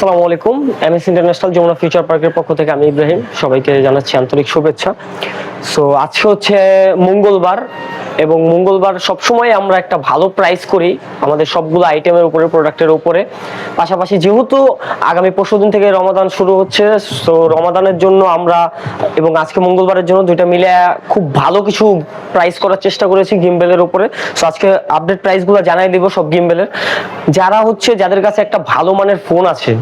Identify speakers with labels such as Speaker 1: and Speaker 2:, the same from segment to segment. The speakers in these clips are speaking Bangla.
Speaker 1: আসসালামু আলাইকুম। এমএস ইন্টারন্যাশনাল যমুনা ফিউচার পার্কের পক্ষ থেকে আমি ইব্রাহিম সবাইকে জানাচ্ছি আন্তরিক শুভেচ্ছা। সো আজকে হচ্ছে মঙ্গলবার এবং মঙ্গলবার সবসময় আমরা একটা ভালো প্রাইস করি আমাদের সবগুলো আইটেমের উপরে, প্রোডাক্টের উপরে। পাশাপাশি যেহেতু আগামী পরশুদিন থেকে রমাদান শুরু হচ্ছে, সো রমাদানের জন্য আমরা এবং আজকে মঙ্গলবারের জন্য দুইটা মিলে খুব ভালো কিছু প্রাইস করার চেষ্টা করেছি গিম্বেলের উপরে। সো আজকে আপডেট প্রাইসগুলো জানাই দিব সব গিম্বেলের। যাদের কাছে একটা ভালো মানের ফোন আছে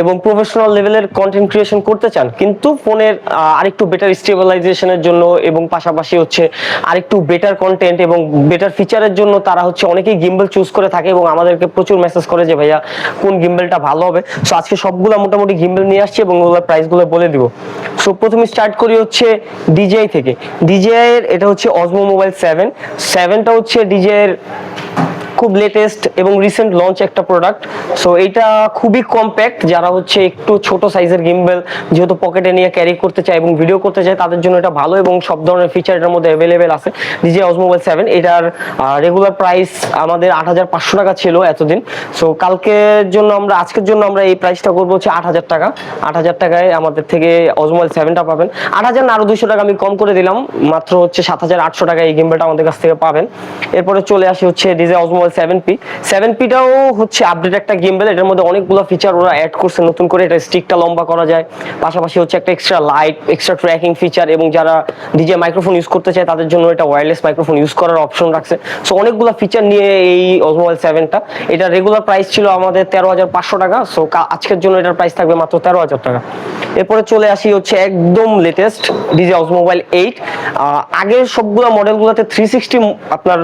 Speaker 1: এবং প্রফেশনাল লেভেলের কন্টেন্ট ক্রিয়েশন করতে চান, কিন্তু ফোনের আরেকটু বেটার স্টেবিলাইজেশনের জন্য এবং পাশাপাশি হচ্ছে আরেকটু বেটার কন্টেন্ট এবং বেটার ফিচারের জন্য তারা হচ্ছে অনেকেই গিম্বেল চুজ করে থাকে এবং আমাদেরকে প্রচুর মেসেজ করে যে ভাইয়া কোন গিম্বেলটা ভালো হবে। সো আজকে সবগুলো মোটামুটি গিম্বেল নিয়ে আসছি এবং ওগুলোর প্রাইসগুলো বলে দিব। সো প্রথমে স্টার্ট করি হচ্ছে ডিজিআই থেকে। ডিজিআই এর এটা হচ্ছে অজমো মোবাইল 7টা হচ্ছে ডিজিআই এর খুব লেটেস্ট এবং রিসেন্ট লঞ্চ একটা প্রোডাক্ট। সো এটা খুবই কম্প্যাক্ট, যারা হচ্ছে একটু ছোট সাইজের গিম্বেল যেহেতু পকেটে নিয়ে ক্যারি করতে চায় এবং ভিডিও করতে চায় তাদের জন্য এটা ভালো এবং সব ধরনের ফিচার এটার মধ্যে অ্যাভেলেবেল আছে। ডিজিআই অজমো মোবাইল 7 এটার রেগুলার প্রাইস আমাদের ৮৫০০ টাকা ছিল এতদিন। সো আজকের জন্য আমরা এই প্রাইসটা করবো হচ্ছে ৮০০০ টাকা। ৮০০০ টাকায় আমাদের থেকে অজমো মোবাইল 7টা পাবেন। ৮০০০ না আরো ২০০ টাকা আমি কম করে দিলাম, মাত্র হচ্ছে ৭৮০০ টাকা এই গিম্বেলটা আমাদের কাছ থেকে পাবেন। এরপরে চলে আসি হচ্ছে ডিজিআই অজমো মোবাইল 7Pটাও হচ্ছে আপডেট একটা গিম্বেল। এটার মধ্যে অনেকগুলো ফিচার ওরা অ্যাড করছে নতুন করে। এটা স্টিকটা লম্বা করা যায়, পাশাপাশি হচ্ছে একটা extra light, extra tracking feature এবং যারা ডিজে মাইক্রোফোন ইউজ করতে চায় তাদের জন্য এটা ওয়্যারলেস মাইক্রোফোন ইউজ করার অপশন রাখছে। সো অনেকগুলো ফিচার নিয়ে এই অজমো মোবাইল 7টা। এটা রেগুলার প্রাইস ছিল আমাদের ১৩৫০০ টাকা। সো আজকের জন্য এটার প্রাইস থাকবে মাত্র ১৩০০০ টাকা। এরপরে চলে আসি হচ্ছে একদম লেটেস্ট ডিজিআই অজমো মোবাইল 8। আগের সবগুলো মডেলগুলোতে 360 আপনার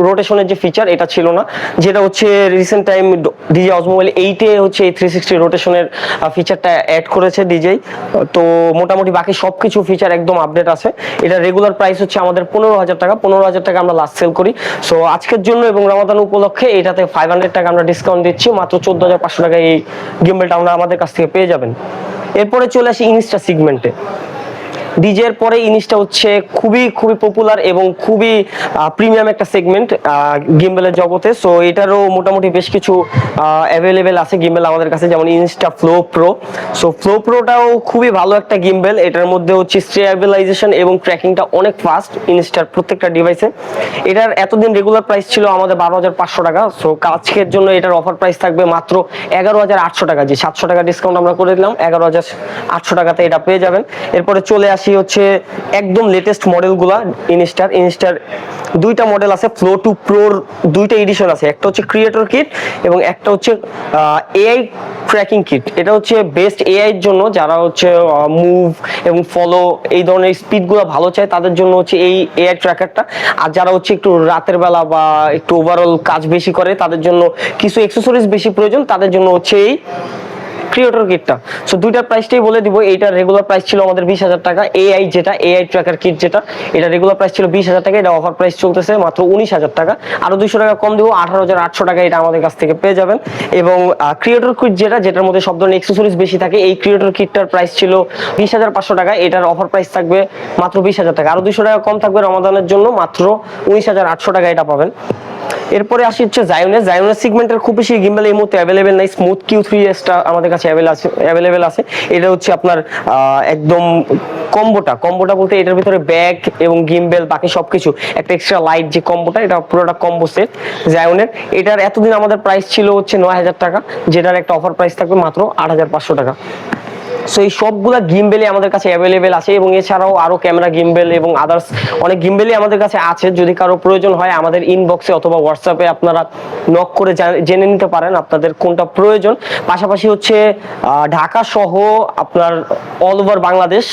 Speaker 1: রোটেশনের যে ফিচার এটা ছিল না, যেটা হচ্ছে recent time DJI Osmo mobile 8-এ হচ্ছে এই 360 রোটেশনের ফিচারটা অ্যাড করেছে ডিজিআই। তো মোটামুটি বাকি সবকিছু ফিচার একদম আপডেট আছে। এটা রেগুলার প্রাইস হচ্ছে আমাদের ১৫০০০ টাকা। ১৫০০০ টাকা আমরা লাস্ট সেল করি। সো আজকের জন্য এবং রমাদান উপলক্ষে এটাতে 500 টাকা আমরা ডিসকাউন্ট দিচ্ছি, মাত্র ১৪৫০০ টাকা এই গিম্বেলটা আমরা আমাদের কাছ থেকে পেয়ে যাবেন। এরপরে চলে আসি ইনস্টা সেগমেন্টে। ডিজে এর পরে ইনিসটা হচ্ছে খুবই পপুলার এবং খুবই প্রিমিয়াম একটা সেগমেন্ট গিম্বেলের জগতে। সো এটারও মোটামুটি বেশ কিছু অ্যাভেলেবেল আছে গিম্বেল আমাদের কাছে, যেমন Insta Flow Pro. So Flow প্রোটাও খুবই ভালো একটা গিম্বেল। এটার মধ্যে হচ্ছে স্টেবিলাইজেশন এবং ট্র্যাকিংটা অনেক ফাস্ট ইনস্টার প্রত্যেকটা ডিভাইসে। এটার এতদিন রেগুলার প্রাইস ছিল আমাদের ১২৫০০ টাকা। সো আজকের জন্য এটার অফার প্রাইস থাকবে মাত্র ১১৮০০ টাকা। যে ৭০০ টাকা ডিসকাউন্ট আমরা করে দিলাম, ১১৮০০ টাকাতে এটা পেয়ে যাবেন। এরপরে চলে আসি হচ্ছে একদম লেটেস্ট মডেলগুলা ইনস্টার দুইটা মডেল আছে, ফ্লো টু প্রোর দুইটা এডিশন আছে। একটা হচ্ছে ক্রিয়েটর কিট এবং একটা হচ্ছে এআই ট্র্যাকিং কিট। এটা হচ্ছে বেস্ট এআই এর জন্য, যারা হচ্ছে মুভ এবং ফলো এই ধরনের স্পিডগুলো ভালো চায় তাদের জন্য হচ্ছে এই এআই ট্র্যাকারটা। আর যারা হচ্ছে একটু রাতের বেলা বা একটু ওভারঅল কাজ বেশি করে তাদের জন্য কিছু অ্যাকসেসরিজ বেশি প্রয়োজন, তাদের জন্য হচ্ছে এই ক্রিয়েটর কিটটা। সো দুইটার প্রাইসটাই বলে দিব। এইটার রেগুলার প্রাইস ছিল আমাদের ২০০০০ টাকা। এআই ট্র্যাকার কিট যেটা, এটা রেগুলার প্রাইস ছিল ২০০০০ টাকা। এটা অফার প্রাইস চলতেছে মাত্র ১৯০০০ টাকা। আরো ২০০ টাকা কম দিব, ১৮৮০০ টাকা এটা আমাদের কাছ থেকে পেয়ে যাবেন। এবং ক্রিয়েটর কিট যেটার মধ্যে সব ধরনের অ্যাকসেসরিজ বেশি থাকে, এই ক্রিয়েটর কিটটার প্রাইস ছিল ২০৫০০ টাকা। এটার অফার প্রাইস থাকবে মাত্র ২০০০০ টাকা। আরো ২০০ টাকা কম থাকবে রমাদানের জন্য, মাত্র ১৯৮০০ টাকা এটা পাবেন। এরপরে আসি হচ্ছে জায়োনের সেগমেন্টের খুব বেশি গিম্বেল এই মুহূর্তে অ্যাভেলেবেল নাই। স্মুথ Q3S টা আমাদের কাছে অ্যাভেলেবেল আছে। এটা হচ্ছে আপনার একদম কম্বোটা বলতে এটার ভিতরে ব্যাগ এবং গিম্বেল বাকি সবকিছু, একটা এক্সট্রা লাইট যে কম্বোটা, এটা পুরোটা কম্বো সেট জায়োনের। এটার এতদিন আমাদের প্রাইস ছিল হচ্ছে ৯০০০ টাকা, যেটার একটা অফার প্রাইস থাকবে মাত্র ৮৫০০ টাকা। সো এই সবগুলা গিম্বেলই আমাদের কাছে অ্যাভেলেবেল আছে এবং এছাড়াও আরো ক্যামেরা গিম্বেল এবং আদার্স অনেক গিম্বেলই আমাদের কাছে আছে। যদি কারো প্রয়োজন হয় আমাদের ইনবক্সে অথবা হোয়াটসঅ্যাপে আপনারা নক করে জেনে নিতে পারেন আপনাদের কোনটা প্রয়োজন। পাশাপাশি হচ্ছে ঢাকা সহ আপনার অল ওভার বাংলাদেশ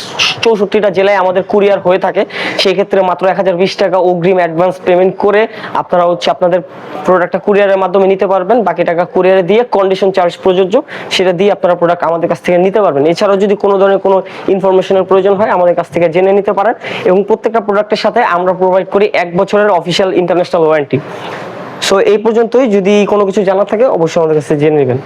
Speaker 1: ৬৪টা জেলায় আমাদের কুরিয়ার হয়ে থাকে। সেই ক্ষেত্রে মাত্র ১০২০ টাকা অগ্রিম অ্যাডভান্স পেমেন্ট করে আপনারা হচ্ছে আপনাদের প্রোডাক্টটা কুরিয়ারের মাধ্যমে নিতে পারবেন। বাকি টাকা কুরিয়ারে দিয়ে কন্ডিশন চার্জ প্রযোজ্য, সেটা দিয়ে আপনারা প্রোডাক্ট আমাদের কাছ থেকে নিতে পারবেন। এছাড়াও যদি কোনো ধরনের কোনো ইনফরমেশনের প্রয়োজন হয় আমাদের কাছ থেকে জেনে নিতে পারেন। এবং প্রত্যেকটা প্রোডাক্টের সাথে আমরা প্রোভাইড করি ১ বছরের অফিসিয়াল ইন্টারন্যাশনাল ওয়ারেন্টি। সো এই পর্যন্তই। যদি কোনো কিছু জানার থাকে অবশ্যই আমাদের কাছে জেনে নেবেন।